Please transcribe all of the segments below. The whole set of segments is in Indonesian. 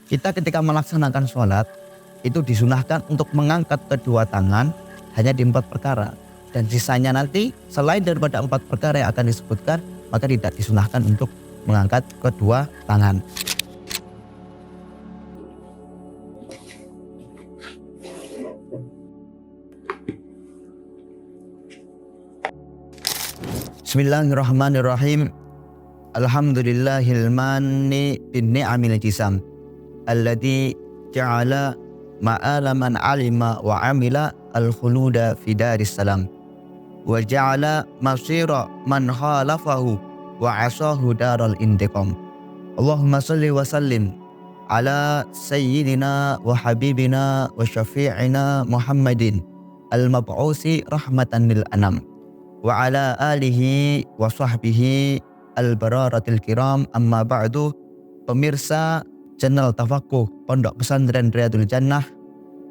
Kita ketika melaksanakan sholat itu disunahkan untuk mengangkat kedua tangan hanya di 4 perkara. Dan sisanya nanti selain daripada 4 perkara yang akan disebutkan, maka tidak disunahkan untuk mengangkat kedua tangan. Bismillahirrahmanirrahim. Alhamdulillahil manni bin ni'amil jisam alladzi ja'ala ma'ala man alima wa amila al-khuluda fi daris salam wa ja'ala masira man khalafahu wa asahu daral intiqam. Allahumma salli wa sallim ala sayyidina wa habibina wa syafi'ina Muhammadin al-mab'usi rahmatan lil anam wa ala alihi wa sahbihi al-bararatil kiram, amma ba'du. Pemirsa channel Tafakuh Pondok Pesantren Riyadul Jannah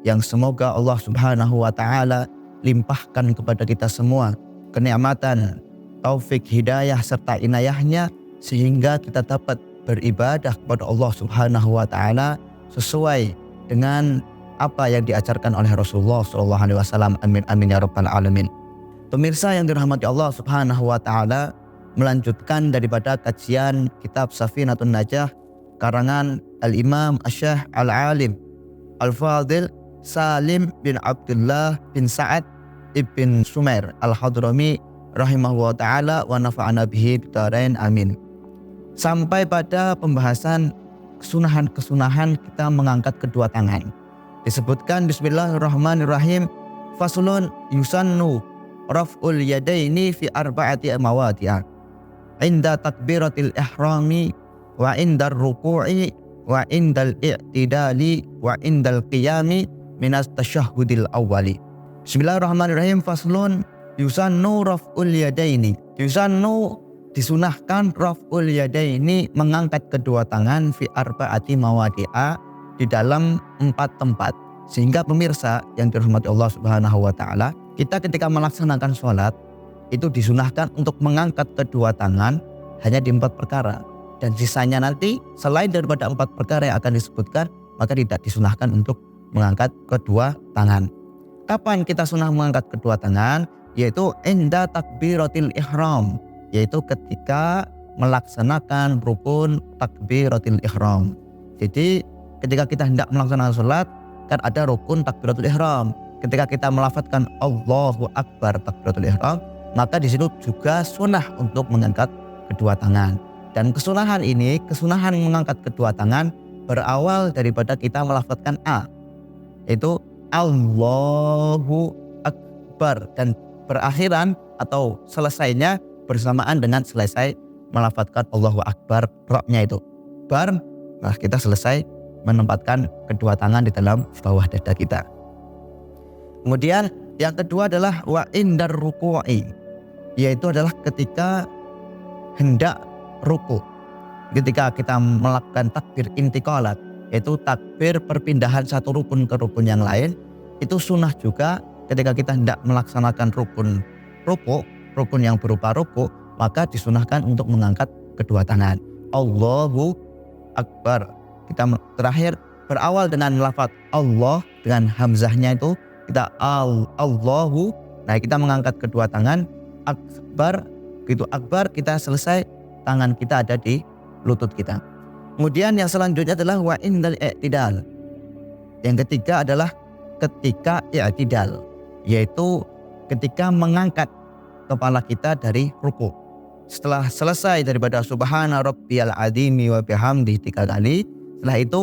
yang semoga Allah Subhanahu wa taala limpahkan kepada kita semua kenikmatan, taufik, hidayah serta inayahnya sehingga kita dapat beribadah kepada Allah Subhanahu wa taala sesuai dengan apa yang diajarkan oleh Rasulullah sallallahu alaihi wasallam. Amin amin ya rabbal alamin. Pemirsa yang dirahmati Allah Subhanahu wa taala, melanjutkan daripada kajian kitab Safinatun Najah karangan Al-Imam Asy-Syaikh Al-Alim Al-Fadil Salim bin Abdullah bin Sa'ad ibn Sumair Al-Hadrami rahimahullah ta'ala wa nafa'ana bihi bidarain amin. Sampai pada pembahasan kesunahan-kesunahan kita mengangkat kedua tangan. Disebutkan bismillahirrahmanirrahim, faslun yusannu raf'ul yadaini fi arba'ati mawadi'a inda takbiratil ihrami wa indar ruku'i wa indal i'tidali wa indal qiyami minas tasyahhudil awwali. Bismillahirrahmanirrahim. Faslun yusannu raf'ul yadaini. Yusannu disunahkan raf'ul yadaini mengangkat kedua tangan fi arba'ati mawadi'a di dalam 4 tempat. Sehingga pemirsa yang dirahmati Allah Subhanahu wa taala, kita ketika melaksanakan sholat itu disunahkan untuk mengangkat kedua tangan hanya di 4 perkara. Dan sisanya nanti selain daripada 4 perkara yang akan disebutkan, maka tidak disunahkan untuk mengangkat kedua tangan. Kapan kita sunah mengangkat kedua tangan? Yaitu inda takbiratil ihram, yaitu ketika melaksanakan rukun takbiratil ihram. Jadi ketika kita hendak melaksanakan sholat, kan ada rukun takbiratul ihram. Ketika kita melafadzkan Allahu Akbar takbiratul ihram, maka di situ juga sunnah untuk mengangkat kedua tangan. Dan kesunahan ini, kesunahan mengangkat kedua tangan berawal daripada kita melafadzkan A, yaitu Allahu Akbar, dan berakhiran atau selesainya bersamaan dengan selesai melafadzkan Allahu Akbar, roknya itu bar, nah kita selesai menempatkan kedua tangan di dalam bawah dada kita. Kemudian yang kedua adalah wa indar ruku'i, yaitu adalah ketika hendak ruku. Ketika kita melakukan takbir intiqalat, yaitu takbir perpindahan satu rukun ke rukun yang lain, itu sunnah juga ketika kita hendak melaksanakan rukun ruku, rukun yang berupa ruku, maka disunahkan untuk mengangkat kedua tangan. Allahu Akbar. Kita terakhir berawal dengan lafaz Allah dengan hamzahnya itu kita Allahu. Nah, kita mengangkat kedua tangan. Akbar, begitu akbar kita selesai, tangan kita ada di lutut kita. Kemudian yang selanjutnya adalah wa indal i'tidal. Yang ketiga adalah ketika i'tidal, yaitu ketika mengangkat kepala kita dari ruku. Setelah selesai daripada subhana rabbiyal azimi wa bihamdihi 3 kali, setelah itu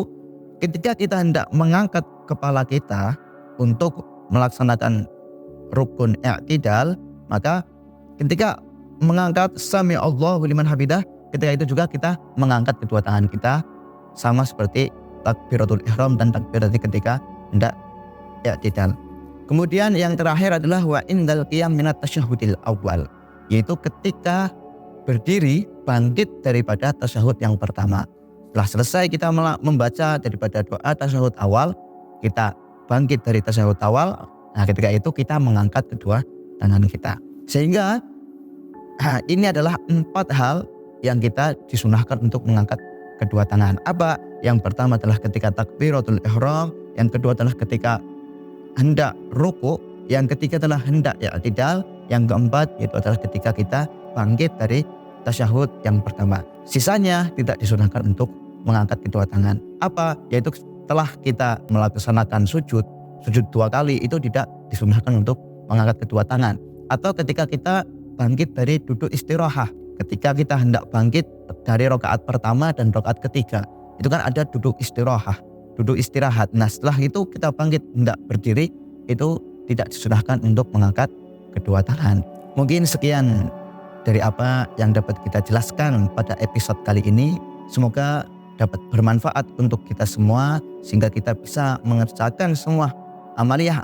ketika kita hendak mengangkat kepala kita untuk melaksanakan rukun i'tidal, maka ketika mengangkat sami Allahu liman hamidah, ketika itu juga kita mengangkat kedua tangan kita sama seperti takbiratul ihram dan takbir ketika hendak i'tidal. Kemudian yang terakhir adalah wa indal qiyam minat tasyahhudil awal, yaitu ketika berdiri bangkit daripada tasyahud yang pertama. Setelah selesai kita membaca daripada doa tasyahud awal, kita bangkit dari tasyahud awal. Nah, ketika itu kita mengangkat kedua tangan kita. Sehingga ini adalah 4 hal yang kita disunahkan untuk mengangkat kedua tangan. Apa? Yang pertama adalah ketika takbiratul ihram, yang kedua adalah ketika hendak ruku, yang ketiga adalah hendak i'tidal, yang keempat yaitu adalah ketika kita bangkit dari tasyahud yang pertama. Sisanya tidak disunahkan untuk mengangkat kedua tangan. Apa? Yaitu setelah kita melaksanakan sujud 2 kali itu tidak disunahkan untuk mengangkat kedua tangan. Atau ketika kita bangkit dari duduk istirahat, ketika kita hendak bangkit dari rakaat pertama dan rakaat ketiga, itu kan ada duduk istirahat. Nah setelah itu kita bangkit hendak berdiri, itu tidak disunahkan untuk mengangkat kedua tangan. Mungkin sekian dari apa yang dapat kita jelaskan pada episode kali ini. Semoga dapat bermanfaat untuk kita semua, sehingga kita bisa mengerjakan semua amaliyah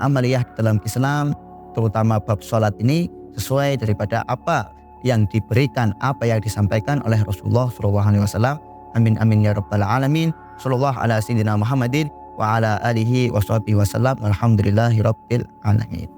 dalam Islam, terutama bab sholat ini sesuai daripada apa yang diberikan, apa yang disampaikan oleh Rasulullah SAW. Amin amin ya rabbal alamin. Sallallahu ala sayyidina Muhammadin wa ala alihi wa sahbihi wasallam. Alhamdulillahi rabbil alamin.